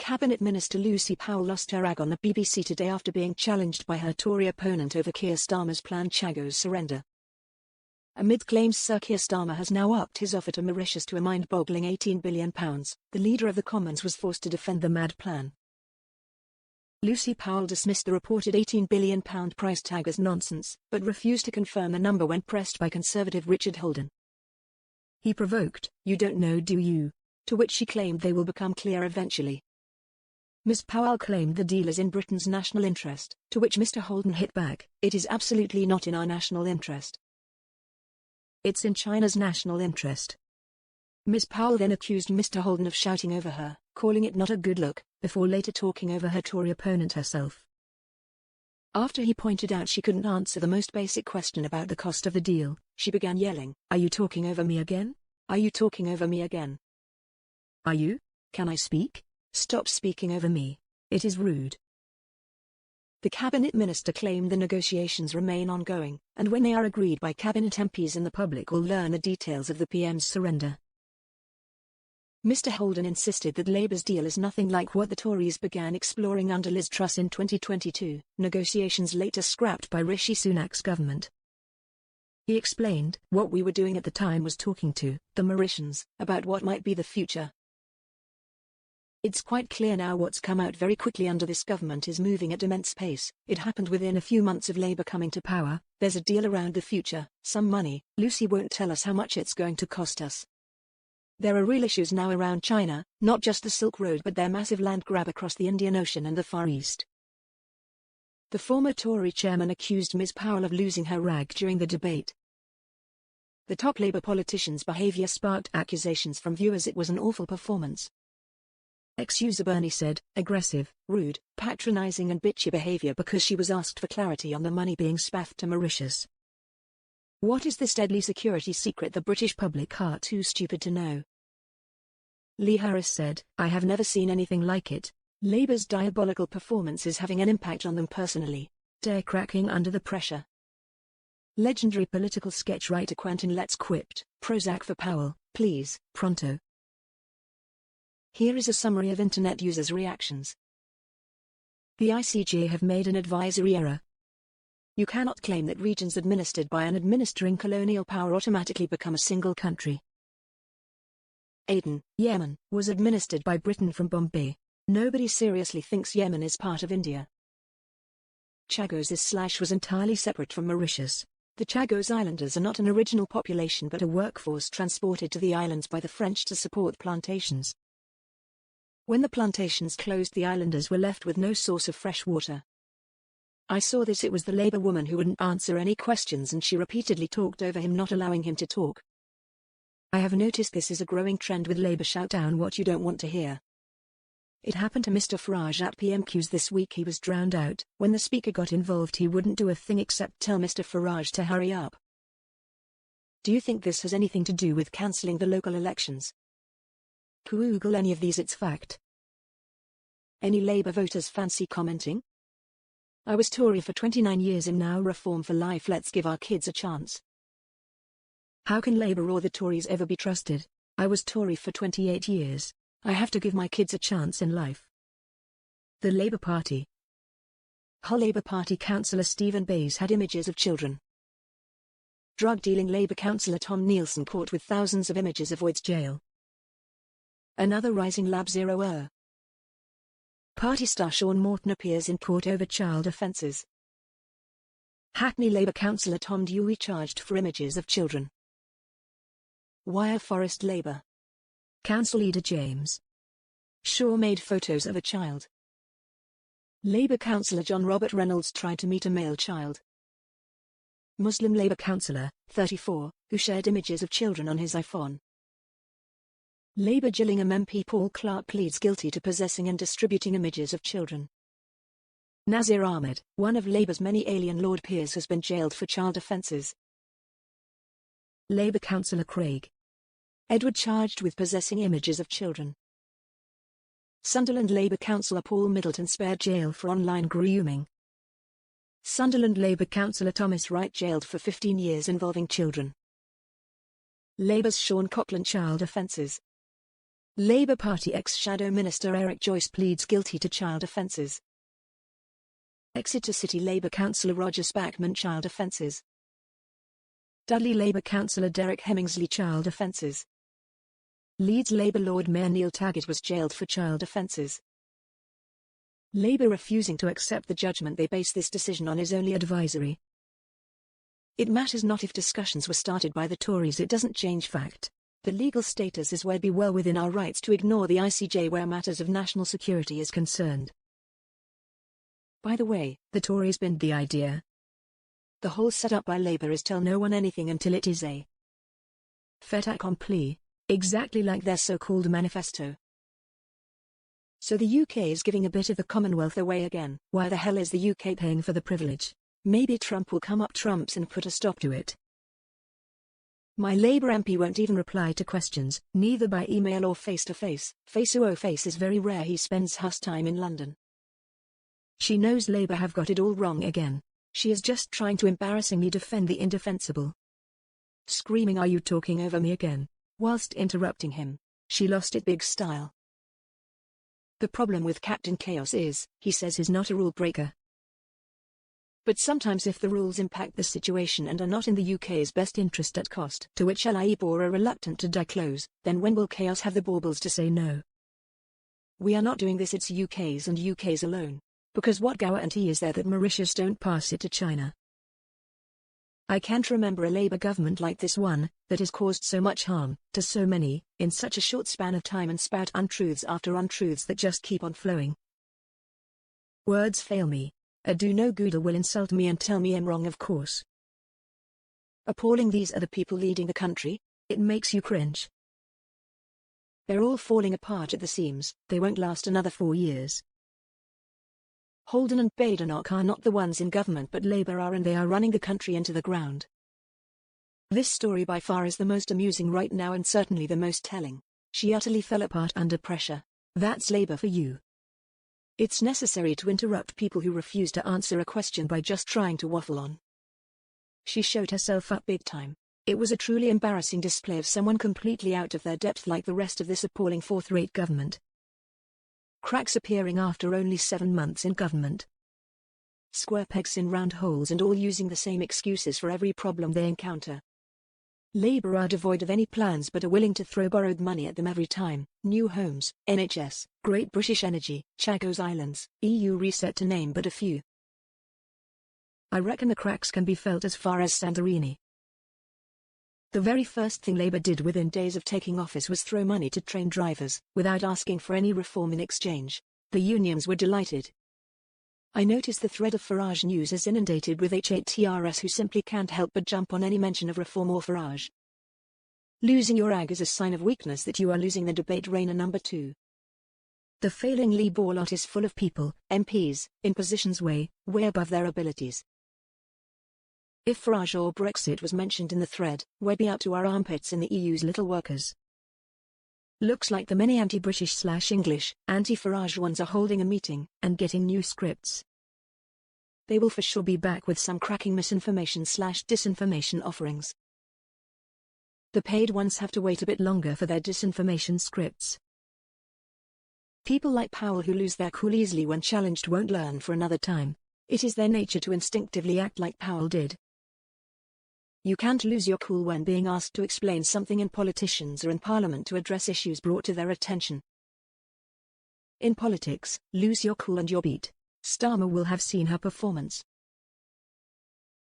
Cabinet Minister Lucy Powell lost her rag on the BBC today after being challenged by her Tory opponent over Keir Starmer's planned Chagos surrender. Amid claims Sir Keir Starmer has now upped his offer to Mauritius to a mind-boggling £18 billion, the leader of the Commons was forced to defend the mad plan. Lucy Powell dismissed the reported £18 billion price tag as nonsense, but refused to confirm the number when pressed by Conservative Richard Holden. He provoked, "You don't know, do you?" to which she claimed they will become clear eventually. Ms. Powell claimed the deal is in Britain's national interest, to which Mr. Holden hit back, "It is absolutely not in our national interest. It's in China's national interest." Ms. Powell then accused Mr. Holden of shouting over her, calling it not a good look, before later talking over her Tory opponent herself. After he pointed out she couldn't answer the most basic question about the cost of the deal, she began yelling, "Are you talking over me again? Are you talking over me again? Are you? Can I speak? Stop speaking over me. It is rude." The cabinet minister claimed the negotiations remain ongoing, and when they are agreed by cabinet MPs and the public will learn the details of the PM's surrender. Mr. Holden insisted that Labour's deal is nothing like what the Tories began exploring under Liz Truss in 2022, negotiations later scrapped by Rishi Sunak's government. He explained, "What we were doing at the time was talking to the Mauritians about what might be the future. It's quite clear now what's come out very quickly under this government is moving at immense pace. It happened within a few months of Labour coming to power. There's a deal around the future, some money. Lucy won't tell us how much it's going to cost us. There are real issues now around China, not just the Silk Road but their massive land grab across the Indian Ocean and the Far East." The former Tory chairman accused Ms. Powell of losing her rag during the debate. The top Labour politician's behaviour sparked accusations from viewers it was an awful performance. Ex-user Bernie said, "Aggressive, rude, patronising and bitchy behaviour because she was asked for clarity on the money being spaffed to Mauritius. What is this deadly security secret the British public are too stupid to know?" Lee Harris said, "I have never seen anything like it. Labour's diabolical performance is having an impact on them personally. They're cracking under the pressure." Legendary political sketch writer Quentin Letts quipped, "Prozac for Powell, please, pronto." Here is a summary of internet users' reactions. The ICJ have made an advisory error. You cannot claim that regions administered by an administering colonial power automatically become a single country. Aden, Yemen, was administered by Britain from Bombay. Nobody seriously thinks Yemen is part of India. Chagos was entirely separate from Mauritius. The Chagos Islanders are not an original population but a workforce transported to the islands by the French to support plantations. When the plantations closed, the islanders were left with no source of fresh water. I saw this. It was the Labour woman who wouldn't answer any questions and she repeatedly talked over him, not allowing him to talk. I have noticed this is a growing trend with Labour shout down what you don't want to hear. It happened to Mr. Farage at PMQs this week. He was drowned out. When the speaker got involved he wouldn't do a thing except tell Mr. Farage to hurry up. Do you think this has anything to do with cancelling the local elections? Google any of these, it's fact. Any Labour voters fancy commenting? I was Tory for 29 years and now Reform for life. Let's give our kids a chance. How can Labour or the Tories ever be trusted? I was Tory for 28 years. I have to give my kids a chance in life. The Labour Party. Hull Labour Party councillor Stephen Bayes had images of children. Drug-dealing Labour councillor Tom Nielsen caught with thousands of images avoids jail. Another rising Lab 0. Party star Sean Morton appears in court over child offences. Hackney Labour councillor Tom Dewey charged for images of children. Wyre Forest Labour Council leader James Shaw made photos of a child. Labour councillor John Robert Reynolds tried to meet a male child. Muslim Labour councillor, 34, who shared images of children on his iPhone. Labour Gillingham MP Paul Clark pleads guilty to possessing and distributing images of children. Nazir Ahmed, one of Labour's many alien Lord peers, has been jailed for child offences. Labour councillor Craig Edward charged with possessing images of children. Sunderland Labour councillor Paul Middleton spared jail for online grooming. Sunderland Labour councillor Thomas Wright jailed for 15 years involving children. Labour's Sean Coughlin child offences. Labour Party ex-Shadow Minister Eric Joyce pleads guilty to child offences. Exeter City Labour Councillor Roger Spackman child offences. Dudley Labour Councillor Derek Hemmingsley child offences. Leeds Labour Lord Mayor Neil Taggart was jailed for child offences. Labour refusing to accept the judgment they base this decision on is only advisory. It matters not if discussions were started by the Tories, it doesn't change fact. The legal status is we'd be well within our rights to ignore the ICJ where matters of national security is concerned. By the way, the Tories binned the idea. The whole setup by Labour is tell no one anything until it is a fait accompli, exactly like their so-called manifesto. So the UK is giving a bit of the Commonwealth away again. Why the hell is the UK paying for the privilege? Maybe Trump will come up trumps and put a stop to it. My Labour MP won't even reply to questions, neither by email or face-to-face. Face-to-face is very rare. He spends his time in London. She knows Labour have got it all wrong again. She is just trying to embarrassingly defend the indefensible. Screaming, "Are you talking over me again?" whilst interrupting him. She lost it big style. The problem with Captain Chaos is, he says he's not a rule breaker. But sometimes if the rules impact the situation and are not in the UK's best interest at cost, to which LIBOR are reluctant to disclose, then when will Chaos have the baubles to say no? We are not doing this, it's UK's and UK's alone. Because what guarantee is there that Mauritius don't pass it to China? I can't remember a Labour government like this one, that has caused so much harm, to so many, in such a short span of time and spout untruths after untruths that just keep on flowing. Words fail me. A do-no-gooder will insult me and tell me I'm wrong, of course. Appalling, these are the people leading the country? It makes you cringe. They're all falling apart at the seams, they won't last another 4 years. Holden and Badenoch are not the ones in government, but Labour are, and they are running the country into the ground. This story by far is the most amusing right now and certainly the most telling. She utterly fell apart under pressure. That's Labour for you. It's necessary to interrupt people who refuse to answer a question by just trying to waffle on. She showed herself up big time. It was a truly embarrassing display of someone completely out of their depth, like the rest of this appalling fourth-rate government. Cracks appearing after only 7 months in government. Square pegs in round holes, and all using the same excuses for every problem they encounter. Labour are devoid of any plans but are willing to throw borrowed money at them every time. New homes, NHS, Great British Energy, Chagos Islands, EU reset, to name but a few. I reckon the cracks can be felt as far as Santorini. The very first thing Labour did within days of taking office was throw money to train drivers, without asking for any reform in exchange. The unions were delighted. I noticed the thread of Farage news is inundated with HATRS who simply can't help but jump on any mention of reform or Farage. Losing your ag is a sign of weakness that you are losing the debate. Reigner number 2. The failing Labour lot is full of people, MPs, in positions way above their abilities. If Farage or Brexit was mentioned in the thread, we'd be out to our armpits in the EU's little workers. Looks like the many anti-British/English, anti-Farage ones are holding a meeting and getting new scripts. They will for sure be back with some cracking misinformation/disinformation offerings. The paid ones have to wait a bit longer for their disinformation scripts. People like Powell who lose their cool easily when challenged won't learn for another time. It is their nature to instinctively act like Powell did. You can't lose your cool when being asked to explain something, and politicians are in Parliament to address issues brought to their attention. In politics, lose your cool and your beat. Starmer will have seen her performance.